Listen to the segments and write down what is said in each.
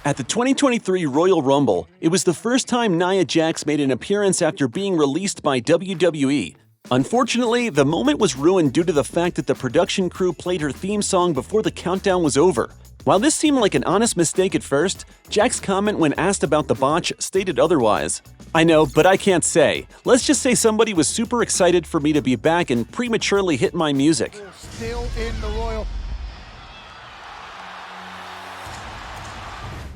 At the 2023 Royal Rumble, it was the first time Nia Jax made an appearance after being released by WWE. Unfortunately, the moment was ruined due to the fact that the production crew played her theme song before the countdown was over. While this seemed like an honest mistake at first, Jax's comment when asked about the botch stated otherwise. I know, but I can't say. Let's just say somebody was super excited for me to be back and prematurely hit my music. Still in the Royal.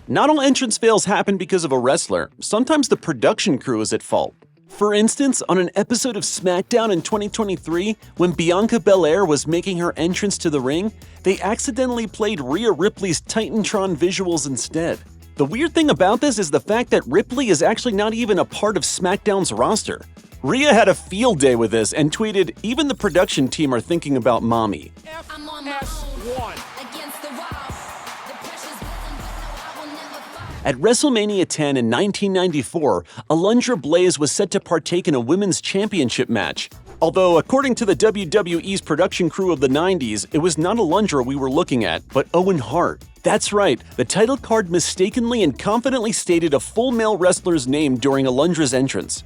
Not all entrance fails happen because of a wrestler. Sometimes the production crew is at fault. For instance, on an episode of SmackDown in 2023, when Bianca Belair was making her entrance to the ring, they accidentally played Rhea Ripley's Titantron visuals instead. The weird thing about this is the fact that Ripley is actually not even a part of SmackDown's roster. Rhea had a field day with this and tweeted, "Even the production team are thinking about mommy." FS1. At WrestleMania 10 in 1994, Alundra Blaze was set to partake in a women's championship match. Although, according to the WWE's production crew of the 90s, it was not Alundra we were looking at, but Owen Hart. That's right, the title card mistakenly and confidently stated a full male wrestler's name during Alundra's entrance.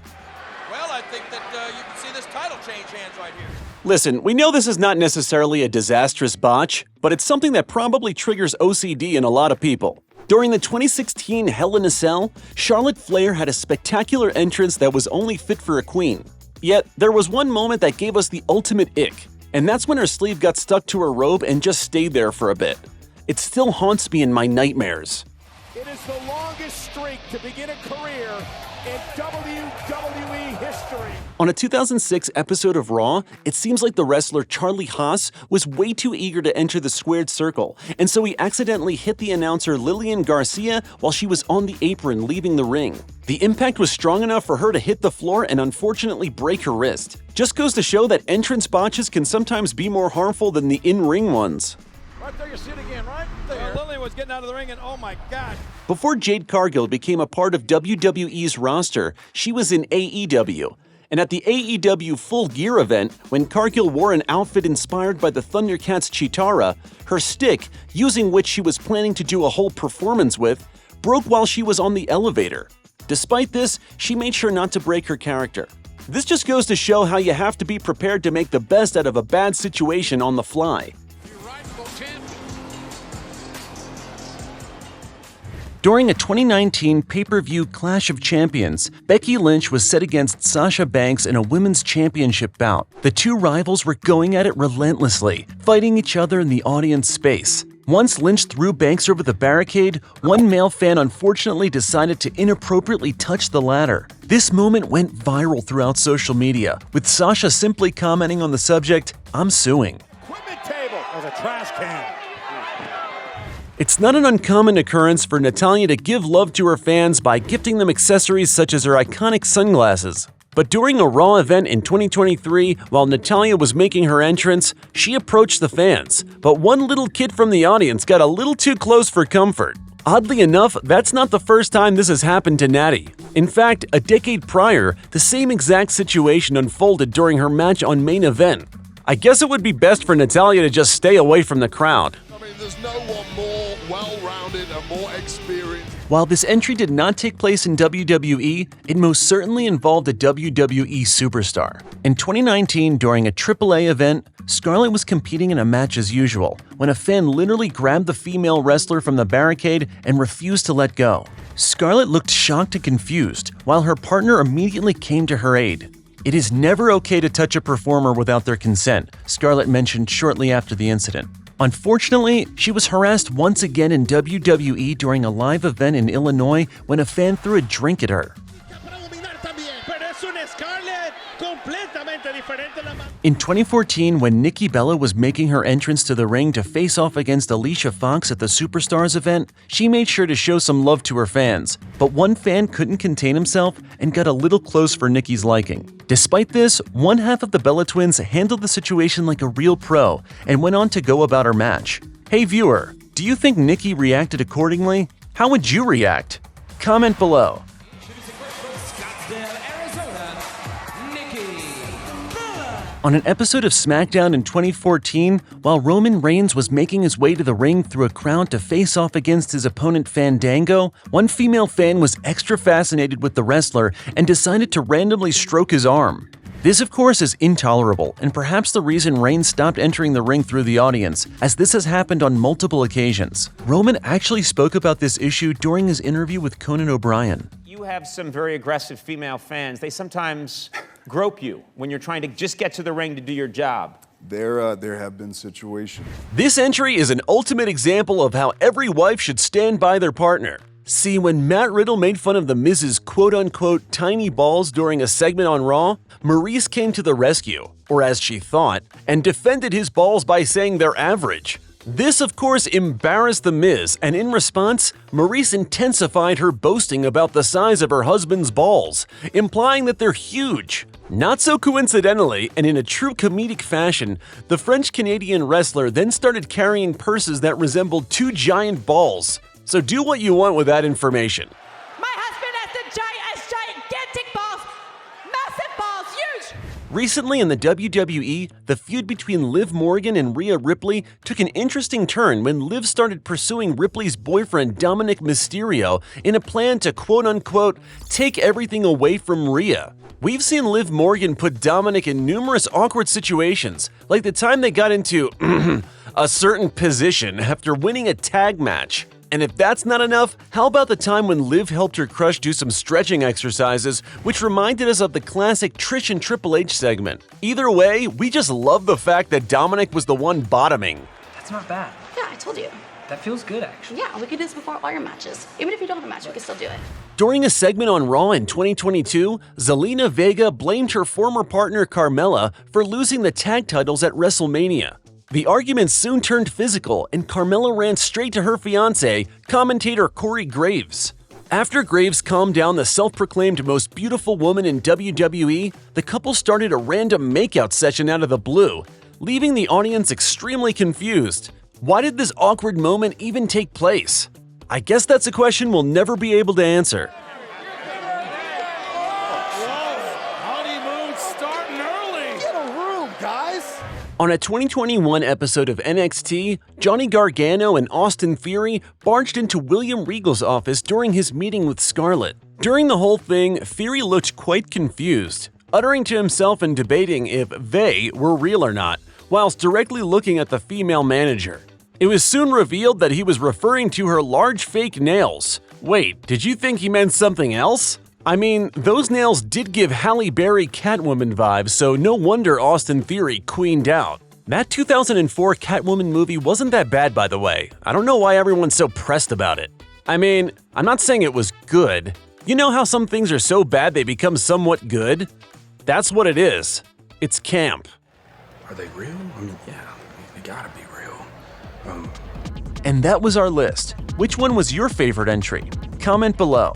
Well, I think that you can see this title change hands right here. Listen, we know this is not necessarily a disastrous botch, but it's something that probably triggers OCD in a lot of people. During the 2016 Hell in a Cell, Charlotte Flair had a spectacular entrance that was only fit for a queen. Yet, there was one moment that gave us the ultimate ick, and that's when her sleeve got stuck to her robe and just stayed there for a bit. It still haunts me in my nightmares. It is the longest streak to begin a career in WWE history. On a 2006 episode of Raw, it seems like the wrestler Charlie Haas was way too eager to enter the squared circle, and so he accidentally hit the announcer Lilan Garcia while she was on the apron leaving the ring. The impact was strong enough for her to hit the floor and unfortunately break her wrist. Just goes to show that entrance botches can sometimes be more harmful than the in-ring ones. Right there, you see it again, right there. Lily was getting out of the ring and oh my gosh. Before Jade Cargill became a part of WWE's roster, she was in AEW. And at the AEW Full Gear event, when Cargill wore an outfit inspired by the Thundercats' Chitara, her stick, using which she was planning to do a whole performance with, broke while she was on the elevator. Despite this, she made sure not to break her character. This just goes to show how you have to be prepared to make the best out of a bad situation on the fly. During a 2019 pay-per-view Clash of Champions, Becky Lynch was set against Sasha Banks in a women's championship bout. The two rivals were going at it relentlessly, fighting each other in the audience space. Once Lynch threw Banks over the barricade, one male fan unfortunately decided to inappropriately touch the ladder. This moment went viral throughout social media, with Sasha simply commenting on the subject, "I'm suing." Equipment table. That was a trash can. It's not an uncommon occurrence for Natalya to give love to her fans by gifting them accessories such as her iconic sunglasses. But during a Raw event in 2023, while Natalya was making her entrance, she approached the fans. But one little kid from the audience got a little too close for comfort. Oddly enough, that's not the first time this has happened to Natty. In fact, a decade prior, the same exact situation unfolded during her match on Main Event. I guess it would be best for Natalya to just stay away from the crowd. There's no one more well-rounded and more experienced. While this entry did not take place in WWE, it most certainly involved a WWE superstar. In 2019, during a AAA event, Scarlet was competing in a match as usual, when a fan literally grabbed the female wrestler from the barricade and refused to let go. Scarlet looked shocked and confused, while her partner immediately came to her aid. "It is never okay to touch a performer without their consent," Scarlet mentioned shortly after the incident. Unfortunately, she was harassed once again in WWE during a live event in Illinois when a fan threw a drink at her. In 2014, when Nikki Bella was making her entrance to the ring to face off against Alicia Fox at the Superstars event, she made sure to show some love to her fans. But one fan couldn't contain himself and got a little close for Nikki's liking. Despite this, one half of the Bella twins handled the situation like a real pro and went on to go about her match. Hey viewer, do you think Nikki reacted accordingly? How would you react? Comment below. On an episode of SmackDown in 2014, while Roman Reigns was making his way to the ring through a crowd to face off against his opponent Fandango, one female fan was extra fascinated with the wrestler and decided to randomly stroke his arm. This, of course, is intolerable, and perhaps the reason Reigns stopped entering the ring through the audience, as this has happened on multiple occasions. Roman actually spoke about this issue during his interview with Conan O'Brien. You have some very aggressive female fans. They sometimes grope you when you're trying to just get to the ring to do your job. There have been situations. This entry is an ultimate example of how every wife should stand by their partner. See, when Matt Riddle made fun of the Miz's quote-unquote tiny balls during a segment on Raw, Maurice came to the rescue, or as she thought, and defended his balls by saying they're average. This, of course, embarrassed The Miz, and in response, Maurice intensified her boasting about the size of her husband's balls, implying that they're huge. Not so coincidentally, and in a true comedic fashion, the French-Canadian wrestler then started carrying purses that resembled two giant balls. So do what you want with that information. My husband has gigantic balls, massive balls, huge! Recently in the WWE, the feud between Liv Morgan and Rhea Ripley took an interesting turn when Liv started pursuing Ripley's boyfriend Dominic Mysterio in a plan to quote-unquote take everything away from Rhea. We've seen Liv Morgan put Dominic in numerous awkward situations, like the time they got into a certain position after winning a tag match. And if that's not enough, how about the time when Liv helped her crush do some stretching exercises, which reminded us of the classic Trish and Triple H segment. Either way, we just love the fact that Dominic was the one bottoming. That's not bad. Yeah, I told you. That feels good, actually. Yeah, we could do this before all your matches. Even if you don't have a match, we can still do it. During a segment on Raw in 2022, Zelina Vega blamed her former partner Carmella for losing the tag titles at WrestleMania. The argument soon turned physical, and Carmella ran straight to her fiancé, commentator Corey Graves. After Graves calmed down the self-proclaimed most beautiful woman in WWE, the couple started a random makeout session out of the blue, leaving the audience extremely confused. Why did this awkward moment even take place? I guess that's a question we'll never be able to answer. On a 2021 episode of NXT, Johnny Gargano and Austin Theory barged into William Regal's office during his meeting with Scarlet. During the whole thing, Theory looked quite confused, uttering to himself and debating if they were real or not, whilst directly looking at the female manager. It was soon revealed that he was referring to her large fake nails. Wait, did you think he meant something else? I mean, those nails did give Halle Berry Catwoman vibes, so no wonder Austin Theory queened out. That 2004 Catwoman movie wasn't that bad, by the way. I don't know why everyone's so pressed about it. I mean, I'm not saying it was good. You know how some things are so bad they become somewhat good? That's what it is. It's camp. Are they real? I mean, yeah, they gotta be real. And that was our list. Which one was your favorite entry? Comment below.